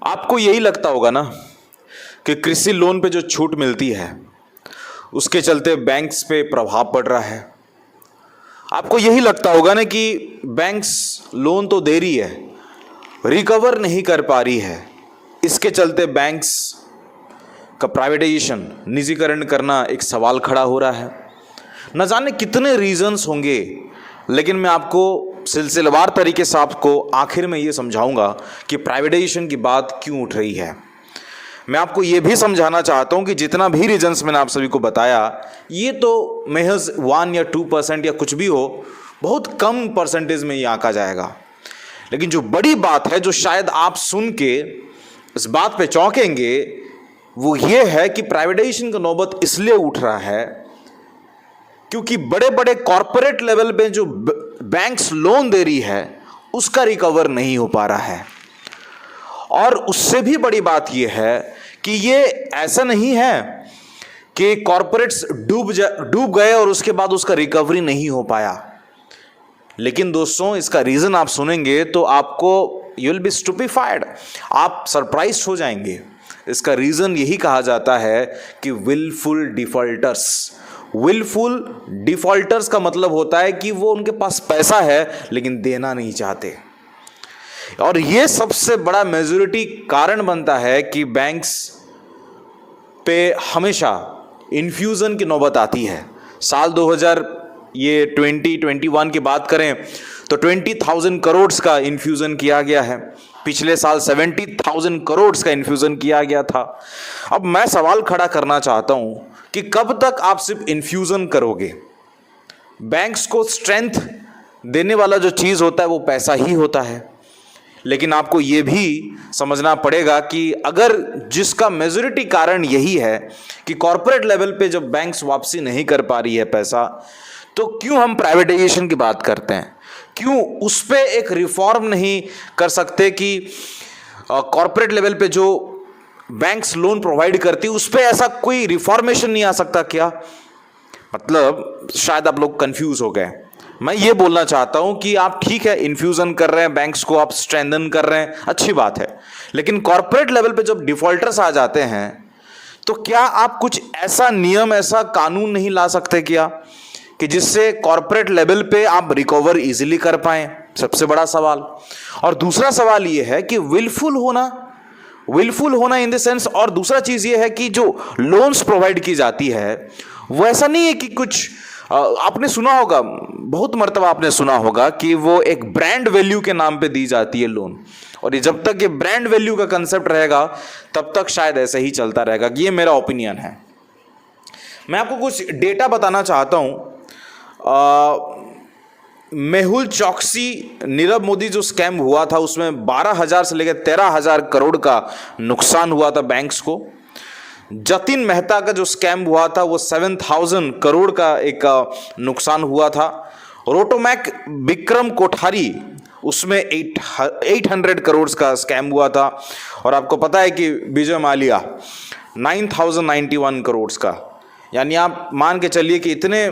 आपको यही लगता होगा ना कि कृषि लोन पे जो छूट मिलती है उसके चलते बैंक्स पे प्रभाव पड़ रहा है। आपको यही लगता होगा ना कि बैंक्स लोन तो दे रही है, रिकवर नहीं कर पा रही है, इसके चलते बैंक्स का प्राइवेटाइजेशन, निजीकरण करना एक सवाल खड़ा हो रहा है। न जाने कितने रीजंस होंगे, लेकिन मैं आपको सिलसिलेवार तरीके से आपको आखिर में ये समझाऊंगा कि प्राइवेटाइजेशन की बात क्यों उठ रही है। मैं आपको ये भी समझाना चाहता हूं कि जितना भी रीजंस मैंने आप सभी को बताया, ये तो महज 1 या 2% या कुछ भी हो, बहुत कम परसेंटेज में ये आंका जाएगा। लेकिन जो बड़ी बात है, जो शायद आप सुन के इस बात पे चौंकेंगे, वो ये है कि प्राइवेटाइजेशन का नौबत इसलिए उठ रहा है क्योंकि बड़े बड़े कॉरपोरेट लेवल पे जो बैंक्स लोन दे रही है उसका रिकवर नहीं हो पा रहा है। और उससे भी बड़ी बात यह है कि ये ऐसा नहीं है कि कॉरपोरेट्स डूब गए और उसके बाद उसका रिकवरी नहीं हो पाया। लेकिन दोस्तों, इसका रीजन आप सुनेंगे तो आपको यू विल बी स्टुपिफाइड, आप सरप्राइज हो जाएंगे। इसका रीजन यही कहा जाता है कि विलफुल डिफॉल्टर्स। विलफुल डिफॉल्टर्स का मतलब होता है कि वो उनके पास पैसा है लेकिन देना नहीं चाहते। और ये सबसे बड़ा मेजॉरिटी कारण बनता है कि बैंक्स पे हमेशा इन्फ्यूज़न की नौबत आती है। साल 2021 की बात करें तो 20,000 करोड़ का इन्फ्यूज़न किया गया है। पिछले साल 70,000 करोड़ का इन्फ्यूज़न किया गया था। अब मैं सवाल खड़ा करना चाहता हूं कि कब तक आप सिर्फ इन्फ्यूज़न करोगे। बैंक्स को स्ट्रेंथ देने वाला जो चीज़ होता है वो पैसा ही होता है। लेकिन आपको ये भी समझना पड़ेगा कि अगर जिसका मेजॉरिटी कारण यही है कि कॉरपोरेट लेवल पे जब बैंक्स वापसी नहीं कर पा रही है पैसा, तो क्यों हम प्राइवेटाइजेशन की बात करते हैं? क्यों उस पे एक रिफॉर्म नहीं कर सकते कि कॉरपोरेट लेवल पे जो बैंक्स लोन प्रोवाइड करती उस पे ऐसा कोई रिफॉर्मेशन नहीं आ सकता क्या? मतलब शायद आप लोग कंफ्यूज हो गए। मैं ये बोलना चाहता हूं कि आप ठीक है, इन्फ्यूजन कर रहे हैं, बैंक्स को आप स्ट्रेंथन कर रहे हैं, अच्छी बात है। लेकिन कॉरपोरेट लेवल पे जब डिफॉल्टर्स आ जाते हैं तो क्या आप कुछ ऐसा नियम, ऐसा कानून नहीं ला सकते क्या कि जिससे कॉरपोरेट लेवल पे आप रिकवर इजीली कर पाएं? सबसे बड़ा सवाल। और दूसरा सवाल ये है कि विलफुल होना इन द सेंस, और दूसरा चीज ये है कि जो लोन्स प्रोवाइड की जाती है वो ऐसा नहीं है कि कुछ आपने सुना होगा, बहुत मर्तबा आपने सुना होगा कि वो एक ब्रांड वैल्यू के नाम पे दी जाती है लोन। और ये जब तक ये ब्रांड वैल्यू का कंसेप्ट रहेगा तब तक शायद ऐसे ही चलता रहेगा। ये मेरा ओपिनियन है। मैं आपको कुछ डेटा बताना चाहता हूं। मेहुल चौकसी नीरव मोदी जो स्कैम हुआ था उसमें 12,000 से लेकर 13,000 करोड़ का नुकसान हुआ था बैंक्स को। जतिन मेहता का जो स्कैम हुआ था वो 7,000 करोड़ का एक नुकसान हुआ था। रोटोमैक विक्रम कोठारी, उसमें 800 करोड़ का स्कैम हुआ था। और आपको पता है कि विजय माल्या 9,091 करोड़ का। यानी आप मान के चलिए कि इतने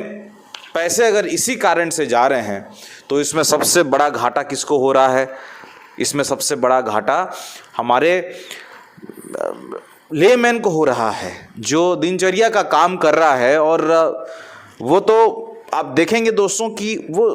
पैसे अगर इसी कारण से जा रहे हैं तो इसमें सबसे बड़ा घाटा किसको हो रहा है? इसमें सबसे बड़ा घाटा हमारे लेमैन को हो रहा है, जो दिनचर्या का काम कर रहा है। और वो तो आप देखेंगे दोस्तों कि वो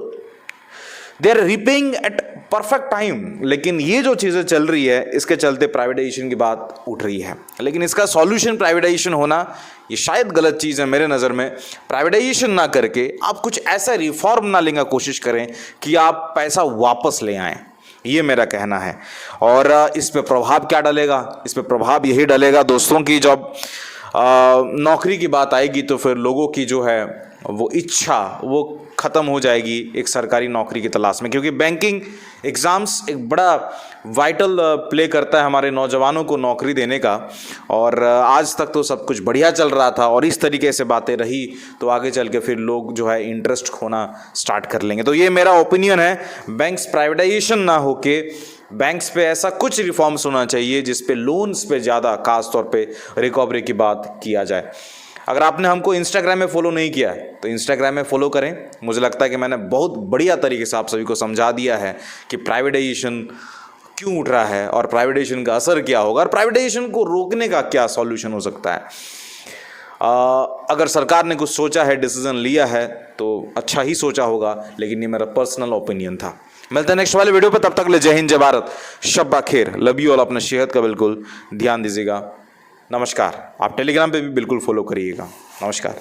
they are repaying at perfect time. लेकिन ये जो चीज़ें चल रही है इसके चलते प्राइवेटाइजेशन की बात उठ रही है। लेकिन इसका सॉल्यूशन प्राइवेटाइजेशन होना ये शायद गलत चीज़ है मेरे नज़र में। प्राइवेटाइजेशन ना करके आप कुछ ऐसा रिफॉर्म ना लेने की कोशिश करें कि आप पैसा वापस ले आएँ, ये मेरा कहना है। और इस पे प्रभाव क्या डलेगा? इस पे प्रभाव यही डलेगा दोस्तों कि जब नौकरी की बात आएगी तो फिर लोगों की जो है वो इच्छा वो ख़त्म हो जाएगी एक सरकारी नौकरी की तलाश में। क्योंकि बैंकिंग एग्ज़ाम्स एक बड़ा वाइटल प्ले करता है हमारे नौजवानों को नौकरी देने का। और आज तक तो सब कुछ बढ़िया चल रहा था और इस तरीके से बातें रही तो आगे चल के फिर लोग जो है इंटरेस्ट खोना स्टार्ट कर लेंगे। तो ये मेरा ओपिनियन है। बैंक्स प्राइवेटाइजेशन ना होके बैंक्स पे ऐसा कुछ रिफॉर्म्स होना चाहिए जिस पे लोन्स पे ज़्यादा खास तौर पे रिकवरी की बात किया जाए। अगर आपने हमको इंस्टाग्राम में फॉलो नहीं किया है तो इंस्टाग्राम में फॉलो करें। मुझे लगता है कि मैंने बहुत बढ़िया तरीके से आप सभी को समझा दिया है कि प्राइवेटाइजेशन क्यों उठ रहा है और प्राइवेटाइजेशन का असर क्या होगा और प्राइवेटाइजेशन को रोकने का क्या सॉल्यूशन हो सकता है। अगर सरकार ने कुछ सोचा है, डिसीजन लिया है तो अच्छा ही सोचा होगा, लेकिन ये मेरा पर्सनल ओपिनियन था। मिलते हैं नेक्स्ट वाले वीडियो पे, तब तक ले जय हिंद, जय भारत, शब्बा खैर, लव यू ऑल। अपने सेहत का बिल्कुल ध्यान दीजिएगा। नमस्कार। आप टेलीग्राम पे भी बिल्कुल फॉलो करिएगा। नमस्कार।